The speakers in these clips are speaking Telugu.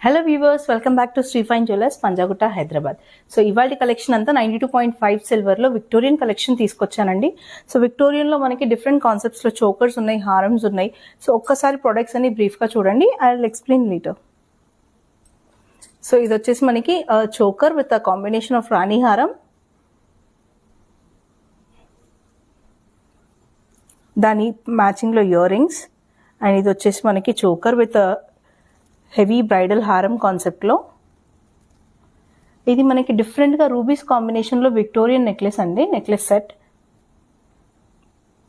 Hello viewers, welcome back to Srifine jewellers, Panjagutta, Hyderabad. So ఇవాళ కలెక్షన్ అంతా 92.5 సిల్వర్లో విక్టోరియన్ కలెక్షన్ తీసుకొచ్చానండి. సో విక్టోరియన్లో మనకి డిఫరెంట్ కాన్సెప్ట్స్లో చోకర్స్ ఉన్నాయి, హారమ్స్ ఉన్నాయి. సో ఒక్కసారి ప్రొడక్ట్స్ అన్ని బ్రీఫ్గా చూడండి, I will explain later. So ఇది వచ్చేసి మనకి choker with a combination of రాణి హారం, దాని మ్యాచింగ్లో ఇయర్ రింగ్స్, అండ్ ఇది వచ్చేసి మనకి చోకర్ విత్ హెవీ బ్రైడల్ హారం కాన్సెప్ట్లో. ఇది మనకి డిఫరెంట్గా రూబీస్ కాంబినేషన్లో విక్టోరియన్ నెక్లెస్ అండి, నెక్లెస్ సెట్.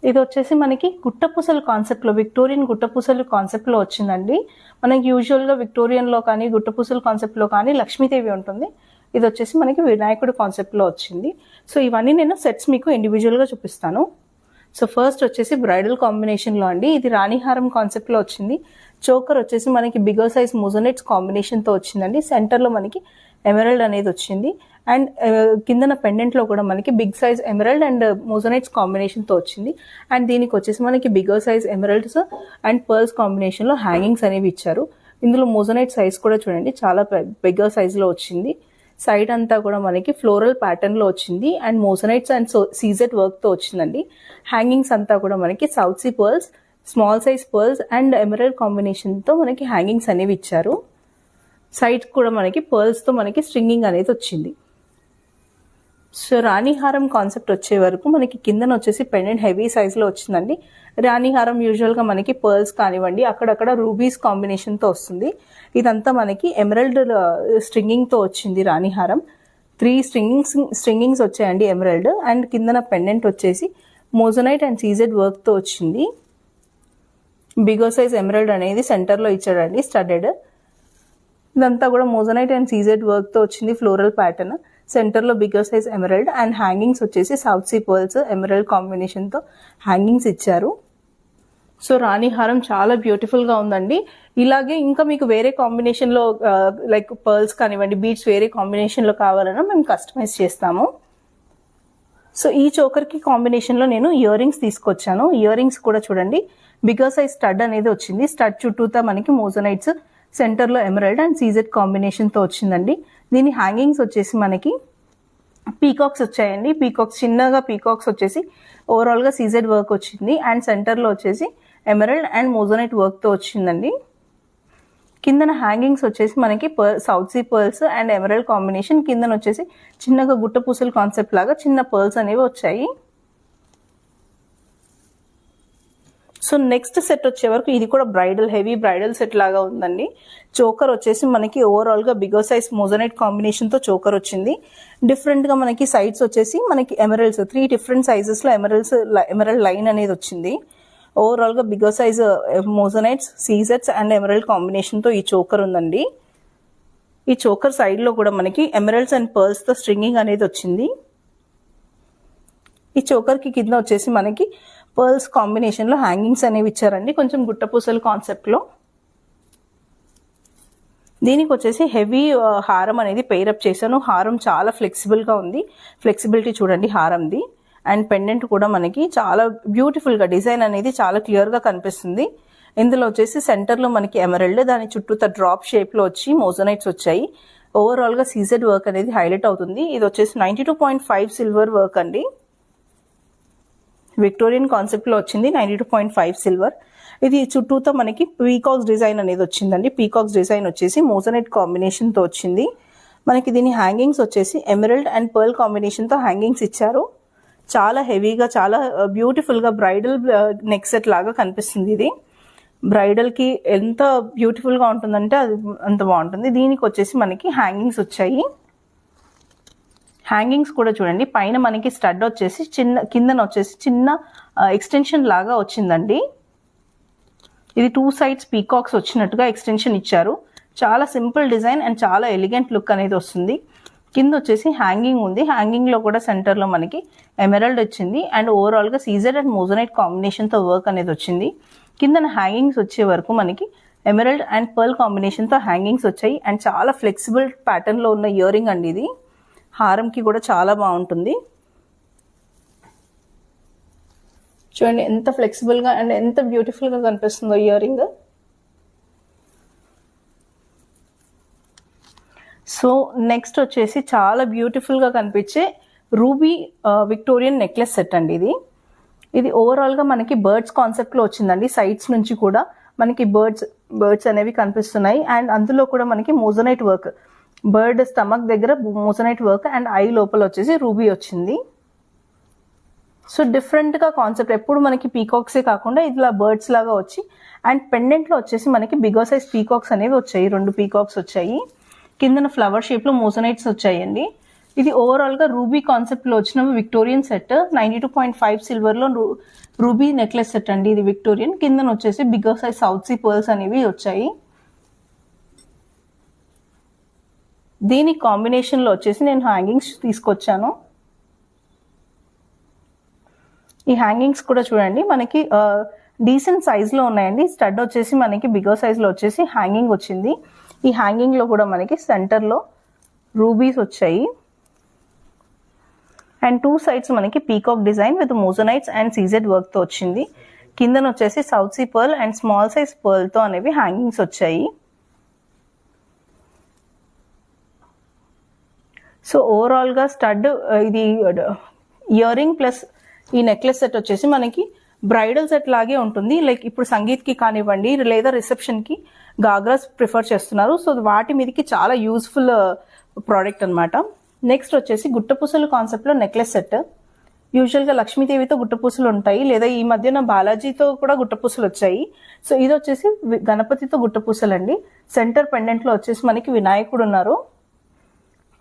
ఇది వచ్చేసి మనకి గుట్టపూసల కాన్సెప్ట్లో, విక్టోరియన్ గుట్టపూసల కాన్సెప్ట్లో వచ్చిందండి. మనకి యూజువల్గా విక్టోరియన్లో కానీ గుట్టపూసల కాన్సెప్ట్లో కానీ లక్ష్మీదేవి ఉంటుంది. ఇది వచ్చేసి మనకి వినాయకుడి కాన్సెప్ట్లో వచ్చింది. సో ఇవన్నీ నేను సెట్స్ మీకు ఇండివిజువల్గా చూపిస్తాను. సో ఫస్ట్ వచ్చేసి బ్రైడల్ కాంబినేషన్లో అండి, ఇది రాణిహారం కాన్సెప్ట్లో వచ్చింది. చోకర్ వచ్చేసి మనకి బిగర్ సైజ్ మోజోనైట్స్ కాంబినేషన్తో వచ్చిందండి. సెంటర్లో మనకి ఎమరల్డ్ అనేది వచ్చింది, అండ్ కిందన పెండెంట్లో కూడా మనకి big size emerald and moissanites కాంబినేషన్తో వచ్చింది. అండ్ దీనికి వచ్చేసి మనకి bigger size emeralds and pearls కాంబినేషన్లో హ్యాంగింగ్స్ అనేవి ఇచ్చారు. ఇందులో మోజోనైట్ సైజ్ కూడా చూడండి, చాలా బిగ్గర్ సైజ్లో వచ్చింది. సైడ్ అంతా కూడా మనకి ఫ్లోరల్ ప్యాటర్న్లో వచ్చింది, అండ్ మోజోనైట్స్ అండ్ సీజెడ్ వర్క్తో వచ్చిందండి. హ్యాంగింగ్స్ అంతా కూడా మనకి South Sea pearls, small size pearls and emerald కాంబినేషన్తో మనకి హ్యాంగింగ్స్ అనేవి ఇచ్చారు. సైడ్ కూడా మనకి పర్ల్స్తో మనకి స్ట్రింగింగ్ అనేది వచ్చింది. సో రాణిహారం కాన్సెప్ట్ వచ్చే వరకు మనకి కిందన వచ్చేసి పెండెంట్ హెవీ సైజ్లో వచ్చిందండి. రాణిహారం యూజువల్గా మనకి పర్ల్స్ కానివ్వండి, అక్కడక్కడ రూబీస్ కాంబినేషన్తో వస్తుంది. ఇదంతా మనకి ఎమరల్డ్ స్ట్రింగింగ్తో వచ్చింది రాణిహారం. 3 స్ట్రింగింగ్స్ వచ్చాయండి ఎమరల్డ్, అండ్ కిందన పెండెంట్ వచ్చేసి మోజోనైట్ అండ్ సీజెడ్ వర్క్తో వచ్చింది. బిగర్ సైజ్ ఎమరల్డ్ అనేది సెంటర్లో ఇచ్చాడండి, స్టడెడ్. ఇదంతా కూడా మోజోనైట్ అండ్ సీజెడ్ వర్క్తో వచ్చింది, ఫ్లోరల్ ప్యాటర్న్. సెంటర్లో bigger size emerald, and hangings వచ్చేసి సౌత్ సీ పర్ల్స్ ఎమరల్డ్ కాంబినేషన్తో హ్యాంగింగ్స్ ఇచ్చారు. సో రాణిహారం చాలా బ్యూటిఫుల్గా ఉందండి. ఇలాగే ఇంకా మీకు వేరే కాంబినేషన్లో లైక్ పర్ల్స్ కానివ్వండి, బీడ్స్ వేరే కాంబినేషన్లో కావాలన్నా మేము కస్టమైజ్ చేస్తాము. సో ఈ చోకర్కి కాంబినేషన్లో నేను ఇయర్ రింగ్స్ తీసుకొచ్చాను. ఇయర్ రింగ్స్ కూడా చూడండి, బిగ్గర్ సైజ్ స్టడ్ అనేది వచ్చింది. స్టడ్ చుట్టూతా మనకి మోజోనైట్స్, సెంటర్లో ఎమరల్డ్ అండ్ సీజెడ్ కాంబినేషన్తో వచ్చిందండి. దీని హ్యాంగింగ్స్ వచ్చేసి మనకి పీకాక్స్ వచ్చాయండి. పీకాక్స్ చిన్నగా పీకాక్స్ వచ్చేసి ఓవరాల్గా సీజెడ్ వర్క్ వచ్చింది, అండ్ సెంటర్లో వచ్చేసి ఎమరల్డ్ అండ్ మోజోనైట్ వర్క్తో వచ్చిందండి. కిందన హ్యాంగింగ్స్ వచ్చేసి మనకి South Sea pearls and emerald combination, కిందన వచ్చేసి చిన్నగా గుట్టపూసల కాన్సెప్ట్ లాగా చిన్న పర్ల్స్ అనేవి వచ్చాయి. సో నెక్స్ట్ సెట్ వచ్చే వరకు ఇది కూడా బ్రైడల్, హెవీ బ్రైడల్ సెట్ లాగా ఉందండి. చోకర్ వచ్చేసి మనకి ఓవరాల్గా బిగర్ సైజ్ మోజోనైట్ కాంబినేషన్తో చోకర్ వచ్చింది. డిఫరెంట్గా మనకి సైడ్స్ వచ్చేసి మనకి ఎమరల్డ్స్ 3 డిఫరెంట్ సైజెస్లో ఎమరల్డ్ లైన్ అనేది వచ్చింది. ఓవరాల్గా బిగర్ సైజ్ మోజోనైట్స్, సీజెట్స్ అండ్ ఎమరల్డ్ కాంబినేషన్తో ఈ చోకర్ ఉందండి. ఈ చోకర్ సైడ్లో కూడా మనకి ఎమరల్డ్స్ అండ్ పర్ల్స్తో స్ట్రింగింగ్ అనేది వచ్చింది. ఈ చోకర్కి కింద వచ్చేసి మనకి పర్ల్స్ కాంబినేషన్లో హ్యాంగింగ్స్ అనేవి ఇచ్చారండి, కొంచెం గుట్టపూసల కాన్సెప్ట్లో. దీనికి వచ్చేసి హెవీ హారం అనేది పెయిరప్ చేశాను. హారం చాలా ఫ్లెక్సిబుల్గా ఉంది, ఫ్లెక్సిబిలిటీ చూడండి హారంది. అండ్ పెండెంట్ కూడా మనకి చాలా బ్యూటిఫుల్గా, డిజైన్ అనేది చాలా క్లియర్గా కనిపిస్తుంది. ఇందులో వచ్చేసి సెంటర్లో మనకి ఎమరల్డ్, దాని చుట్టూత డ్రాప్ షేప్లో వచ్చి మోజోనైట్స్ వచ్చాయి. ఓవరాల్గా సీజెడ్ వర్క్ అనేది హైలైట్ అవుతుంది. ఇది వచ్చేసి 92.5 సిల్వర్ వర్క్ అండి, విక్టోరియన్ కాన్సెప్ట్లో వచ్చింది. 92.5 సిల్వర్. ఇది చుట్టూతో మనకి పీకాక్స్ డిజైన్ అనేది వచ్చిందండి. పీకాక్స్ డిజైన్ వచ్చేసి మోజోనైట్ కాంబినేషన్తో వచ్చింది. మనకి దీని హ్యాంగింగ్స్ వచ్చేసి ఎమరల్డ్ అండ్ పర్ల్ కాంబినేషన్తో హ్యాంగింగ్స్ ఇచ్చారు. చాలా హెవీగా, చాలా బ్యూటిఫుల్గా బ్రైడల్ నెక్ సెట్ లాగా కనిపిస్తుంది. ఇది బ్రైడల్కి ఎంత బ్యూటిఫుల్గా ఉంటుందంటే అది అంత బాగుంటుంది. దీనికి వచ్చేసి మనకి హ్యాంగింగ్స్ వచ్చాయి. హ్యాంగింగ్స్ కూడా చూడండి, పైన మనకి స్టడ్ వచ్చేసి కిందన వచ్చేసి చిన్న ఎక్స్టెన్షన్ లాగా వచ్చిందండి. ఇది 2 సైడ్స్ పీకాక్స్ వచ్చినట్టుగా ఎక్స్టెన్షన్ ఇచ్చారు. చాలా సింపుల్ డిజైన్ అండ్ చాలా ఎలిగెంట్ లుక్ అనేది వస్తుంది. కింద వచ్చేసి హ్యాంగింగ్ ఉంది. హ్యాంగింగ్లో కూడా సెంటర్లో మనకి ఎమరల్డ్ వచ్చింది, అండ్ ఓవరాల్గా సీజెడ్ అండ్ మోజోనైట్ కాంబినేషన్తో వర్క్ అనేది వచ్చింది. కిందన హ్యాంగింగ్స్ వచ్చే వరకు మనకి ఎమరల్డ్ అండ్ పర్ల్ కాంబినేషన్తో హ్యాంగింగ్స్ వచ్చాయి, అండ్ చాలా ఫ్లెక్సిబుల్ ప్యాటర్న్లో ఉన్న ఇయర్ రింగ్ అండి. ఇది హారంకి కూడా చాలా బాగుంటుంది. చూడండి ఎంత ఫ్లెక్సిబుల్గా అండ్ ఎంత బ్యూటిఫుల్గా కనిపిస్తుందో ఇయర్ రింగ్. సో నెక్స్ట్ వచ్చేసి చాలా బ్యూటిఫుల్గా కనిపించే రూబీ విక్టోరియన్ నెక్లెస్ సెట్ అండి. ఇది ఓవరాల్గా మనకి బర్డ్స్ కాన్సెప్ట్లో వచ్చిందండి. సైడ్స్ నుంచి కూడా మనకి బర్డ్స్ అనేవి కనిపిస్తున్నాయి. అండ్ అందులో కూడా మనకి మోజనైట్ వర్క్, బర్డ్ స్టమక్ దగ్గర మోజనైట్ వర్క్ అండ్ ఐ లోపల వచ్చేసి రూబీ వచ్చింది. సో డిఫరెంట్గా కాన్సెప్ట్, ఎప్పుడు మనకి పీకాక్సే కాకుండా ఇట్లా బర్డ్స్ లాగా వచ్చి అండ్ పెండెంట్లో వచ్చేసి మనకి బిగ్గర్ సైజ్ పీకాక్స్ అనేవి వచ్చాయి. 2 పీకాక్స్ వచ్చాయి. కిందన ఫ్లవర్ షేప్లో మోజనైట్స్ వచ్చాయండి. ఇది ఓవరాల్గా రూబీ కాన్సెప్ట్లో వచ్చిన విక్టోరియన్ సెట్. 92.5 సిల్వర్లో రూబీ నెక్లెస్ సెట్ అండి. ఇది విక్టోరియన్. కిందన వచ్చేసి bigger size South Sea pearls అనేవి వచ్చాయి. దీని కాంబినేషన్లో వచ్చేసి నేను హ్యాంగింగ్స్ తీసుకొచ్చాను. ఈ హ్యాంగింగ్స్ కూడా చూడండి మనకి డీసెంట్ సైజ్లో ఉన్నాయండి. స్టడ్ వచ్చేసి మనకి బిగ్గర్ సైజ్లో వచ్చేసి హ్యాంగింగ్ వచ్చింది. ఈ హ్యాంగింగ్లో కూడా మనకి సెంటర్లో రూబీస్ వచ్చాయి అండ్ 2 సైడ్స్ మనకి peacock design with moissanites and CZ వర్క్తో వచ్చింది. కిందన వచ్చేసి South Sea pearl and small size పర్ల్తో అనేవి హ్యాంగింగ్స్ వచ్చాయి. సో ఓవరాల్గా స్టడ్ ఇది ఇయర్ రింగ్ ప్లస్ ఈ నెక్లెస్ సెట్ వచ్చేసి మనకి బ్రైడల్ సెట్ లాగే ఉంటుంది. లైక్ ఇప్పుడు సంగీత్కి కానివ్వండి లేదా రిసెప్షన్కి గాగ్రాస్ ప్రిఫర్ చేస్తున్నారు. సో వాటి మీదకి చాలా యూస్ఫుల్ ప్రోడక్ట్ అనమాట. నెక్స్ట్ వచ్చేసి గుట్టపూసలు కాన్సెప్ట్లో నెక్లెస్ సెట్. యూజువల్గా లక్ష్మీదేవితో గుట్టపూసలు ఉంటాయి, లేదా ఈ మధ్యన బాలాజీతో కూడా గుట్టపూసలు వచ్చాయి. సో ఇది వచ్చేసి గణపతితో గుట్టపూసలు అండి. సెంటర్ పెండెంట్లో వచ్చేసి మనకి వినాయకుడు ఉన్నారు.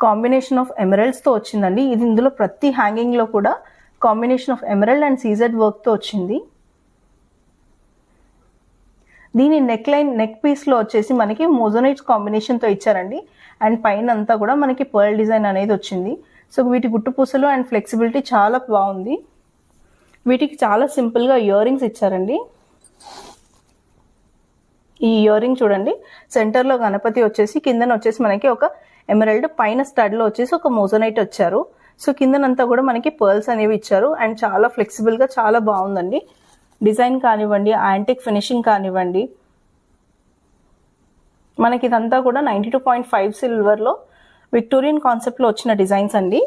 కాంబినేషన్ ఆఫ్ ఎమరల్డ్స్తో వచ్చిందండి. ఇది ఇందులో ప్రతి హ్యాంగింగ్లో కూడా combination of emerald and CZ వర్క్తో వచ్చింది. దీని నెక్ పీస్లో వచ్చేసి మనకి మోజనైట్స్ కాంబినేషన్తో ఇచ్చారండి. అండ్ పైన అంతా కూడా మనకి పర్ల్ డిజైన్ అనేది వచ్చింది. సో వీటి గుట్టుపూసలు అండ్ ఫ్లెక్సిబిలిటీ చాలా బాగుంది. వీటికి చాలా సింపుల్గా ఇయర్ రింగ్స్ ఇచ్చారండి. ఈ ఇయర్ రింగ్ చూడండి, సెంటర్లో గణపతి వచ్చేసి కిందన వచ్చేసి మనకి ఒక ఎమరల్డ్, పైన స్టడ్లో వచ్చేసి ఒక మోజనైట్ వచ్చారు. సో కిందనంతా కూడా మనకి పర్ల్స్ అనేవి ఇచ్చారు అండ్ చాలా ఫ్లెక్సిబుల్గా చాలా బాగుందండి. డిజైన్ కానివ్వండి, యాంటిక్ ఫినిషింగ్ కానివ్వండి, మనకి ఇదంతా కూడా 92.5 సిల్వర్లో విక్టోరియన్ కాన్సెప్ట్లో వచ్చిన డిజైన్స్ అండి.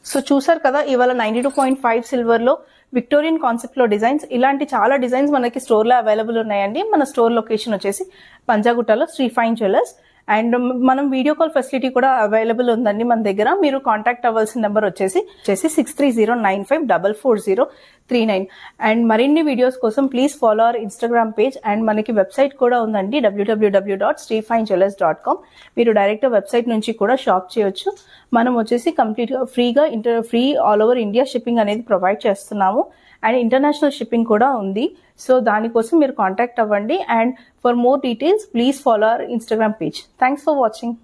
సో చూసారు కదా, ఇవాళ 92.5 సిల్వర్లో విక్టోరియన్ కాన్సెప్ట్లో డిజైన్స్. ఇలాంటి చాలా డిజైన్స్ మనకి స్టోర్లో అవైలబుల్ ఉన్నాయండి. మన స్టోర్ లొకేషన్ వచ్చేసి పంజాగుట్టలో శ్రీ ఫైన్ జ్యువెలర్స్. అండ్ మనం వీడియో కాల్ ఫెసిలిటీ కూడా అవైలబుల్ ఉందండి మన దగ్గర. మీరు కాంటాక్ట్ అవ్వాల్సిన నెంబర్ వచ్చేసి 6309544039. అండ్ మరిన్ని వీడియోస్ కోసం please follow our Instagram page. And మనకి వెబ్సైట్ కూడా ఉందండి, www.sreefinejewellers.com. మీరు డైరెక్ట్ వెబ్సైట్ నుంచి కూడా షాప్ చేయొచ్చు. మనం వచ్చేసి కంప్లీట్గా free all over India shipping అనేది ప్రొవైడ్ చేస్తున్నాము. అండ్ ఇంటర్నేషనల్ షిప్పింగ్ కూడా ఉంది. సో దానికోసం మీరు కాంటాక్ట్ అవ్వండి. And for more details please follow our Instagram page. Thanks for watching.